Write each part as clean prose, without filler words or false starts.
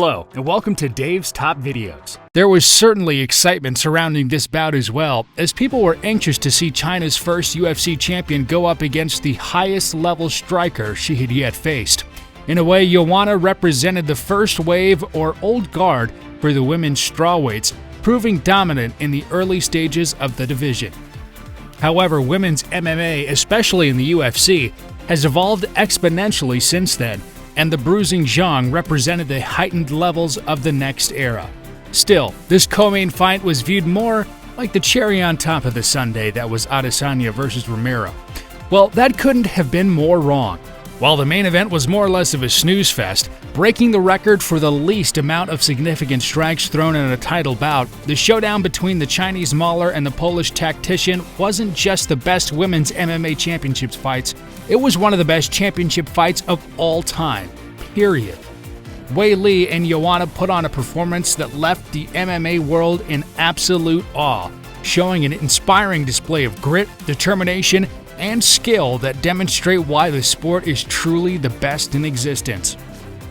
Hello, and welcome to Dave's Top Videos. There was certainly excitement surrounding this bout as well, as people were anxious to see China's first UFC champion go up against the highest level striker she had yet faced. In a way, Joanna represented the first wave or old guard for the women's strawweights, proving dominant in the early stages of the division. However, women's MMA, especially in the UFC, has evolved exponentially since then, and the bruising Zhang represented the heightened levels of the next era. Still, this co-main fight was viewed more like the cherry on top of the sundae that was Adesanya versus Romero. Well, that couldn't have been more wrong. While the main event was more or less of a snooze fest, breaking the record for the least amount of significant strikes thrown in a title bout, the showdown between the Chinese mauler and the Polish tactician wasn't just the best women's MMA championships fights, it was one of the best championship fights of all time, period. Weili and Joanna put on a performance that left the MMA world in absolute awe, showing an inspiring display of grit, determination, and skill that demonstrate why the sport is truly the best in existence.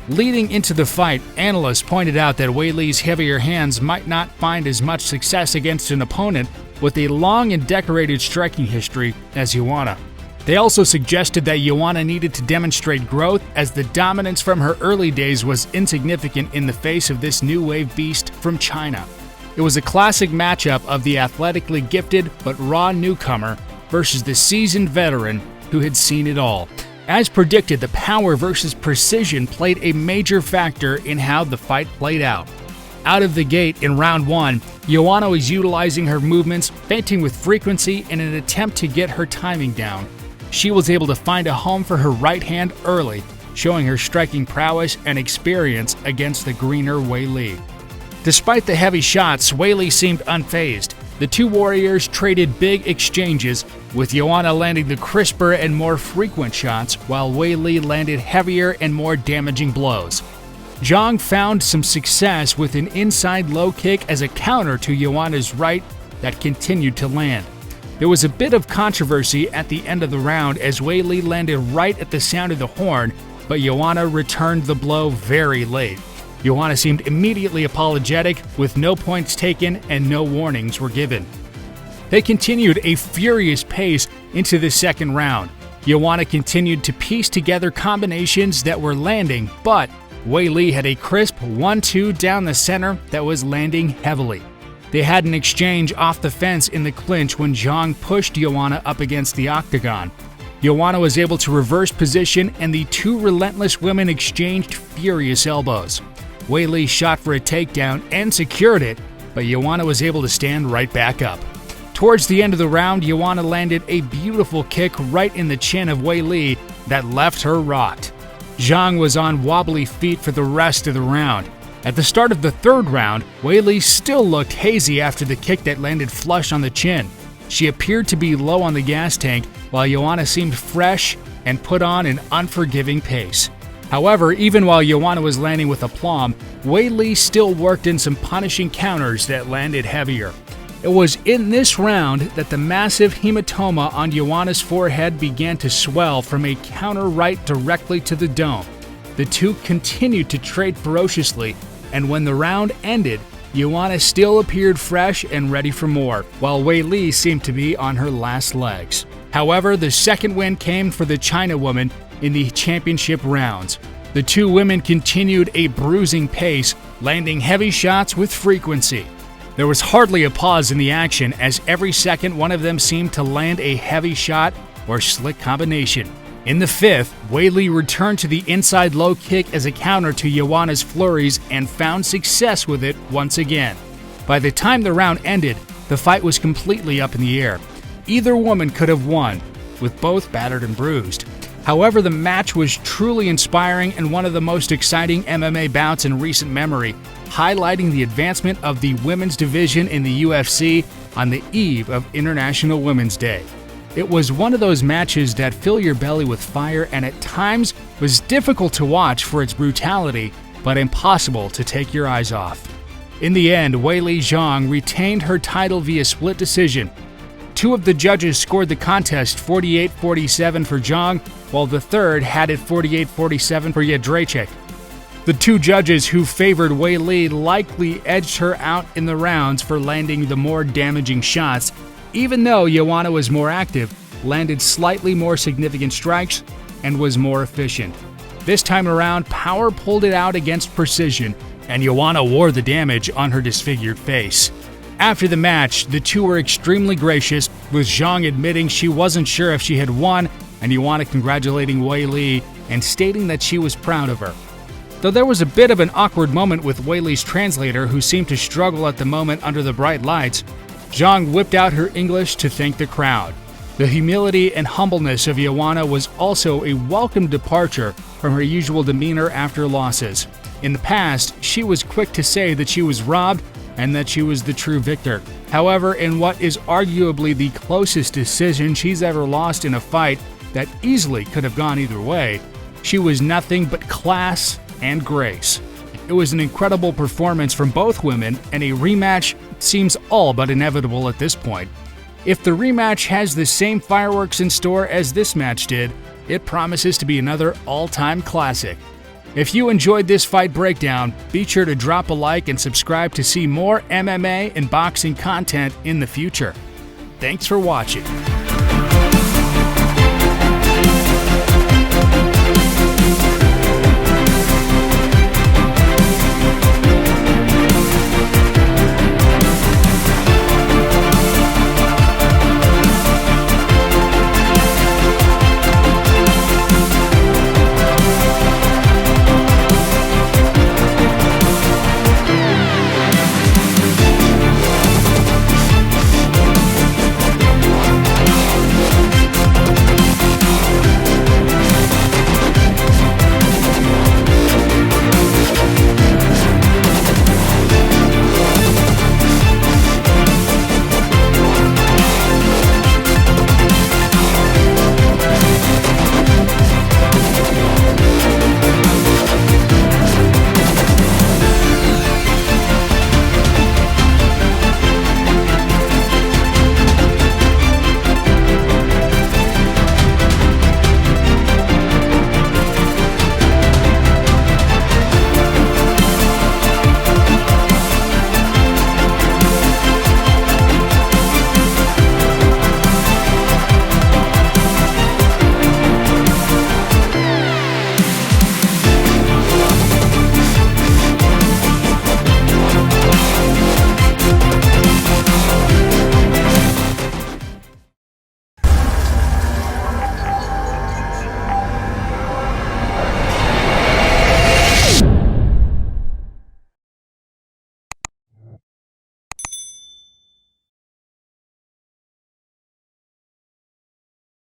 Leading into the fight, analysts pointed out that Weili's heavier hands might not find as much success against an opponent with a long and decorated striking history as Joanna. They also suggested that Joanna needed to demonstrate growth, as the dominance from her early days was insignificant in the face of this new wave beast from China. It was a classic matchup of the athletically gifted but raw newcomer versus the seasoned veteran who had seen it all. As predicted, the power versus precision played a major factor in how the fight played out. Out of the gate in round one, Joanna was utilizing her movements, feinting with frequency in an attempt to get her timing down. She was able to find a home for her right hand early, showing her striking prowess and experience against the greener Weili. Despite the heavy shots, Weili seemed unfazed. The two warriors traded big exchanges, with Joanna landing the crisper and more frequent shots, while Weili landed heavier and more damaging blows. Zhang found some success with an inside low kick as a counter to Joanna's right that continued to land. There was a bit of controversy at the end of the round as Weili landed right at the sound of the horn, but Joanna returned the blow very late. Joanna seemed immediately apologetic, with no points taken and no warnings were given. They continued a furious pace into the second round. Joanna continued to piece together combinations that were landing, but Weili had a crisp 1-2 down the center that was landing heavily. They had an exchange off the fence in the clinch when Zhang pushed Joanna up against the octagon. Joanna was able to reverse position, and the two relentless women exchanged furious elbows. Weili shot for a takedown and secured it, but Joanna was able to stand right back up. Towards the end of the round, Joanna landed a beautiful kick right in the chin of Weili that left her rocked. Zhang was on wobbly feet for the rest of the round. At the start of the third round, Weili still looked hazy after the kick that landed flush on the chin. She appeared to be low on the gas tank, while Joanna seemed fresh and put on an unforgiving pace. However, even while Joanna was landing with aplomb, Weili still worked in some punishing counters that landed heavier. It was in this round that the massive hematoma on Joanna's forehead began to swell from a counter right directly to the dome. The two continued to trade ferociously, and when the round ended, Joanna still appeared fresh and ready for more, while Weili seemed to be on her last legs. However, the second win came for the China woman in the championship rounds. The two women continued a bruising pace, landing heavy shots with frequency. There was hardly a pause in the action, as every second one of them seemed to land a heavy shot or slick combination. In the fifth, Weili returned to the inside low kick as a counter to Joanna's flurries and found success with it once again. By the time the round ended, the fight was completely up in the air. Either woman could have won, with both battered and bruised. However, the match was truly inspiring and one of the most exciting MMA bouts in recent memory, highlighting the advancement of the women's division in the UFC on the eve of International Women's Day. It was one of those matches that fill your belly with fire and at times was difficult to watch for its brutality, but impossible to take your eyes off. In the end, Weili Zhang retained her title via split decision. Two of the judges scored the contest 48-47 for Zhang, while the third had it 48-47 for Jedrzejczyk. The two judges who favored Weili likely edged her out in the rounds for landing the more damaging shots, even though Joanna was more active, landed slightly more significant strikes, and was more efficient. This time around, power pulled it out against precision, and Joanna wore the damage on her disfigured face. After the match, the two were extremely gracious, with Zhang admitting she wasn't sure if she had won, and Joanna congratulating Weili and stating that she was proud of her. Though there was a bit of an awkward moment with Weili's translator, who seemed to struggle at the moment under the bright lights, Zhang whipped out her English to thank the crowd. The humility and humbleness of Joanna was also a welcome departure from her usual demeanor after losses. In the past, she was quick to say that she was robbed and that she was the true victor. However, in what is arguably the closest decision she's ever lost in a fight that easily could have gone either way, she was nothing but class and grace. It was an incredible performance from both women, and a rematch seems all but inevitable at this point. If the rematch has the same fireworks in store as this match did, it promises to be another all-time classic. If you enjoyed this fight breakdown, be sure to drop a like and subscribe to see more MMA and boxing content in the future. Thanks for watching.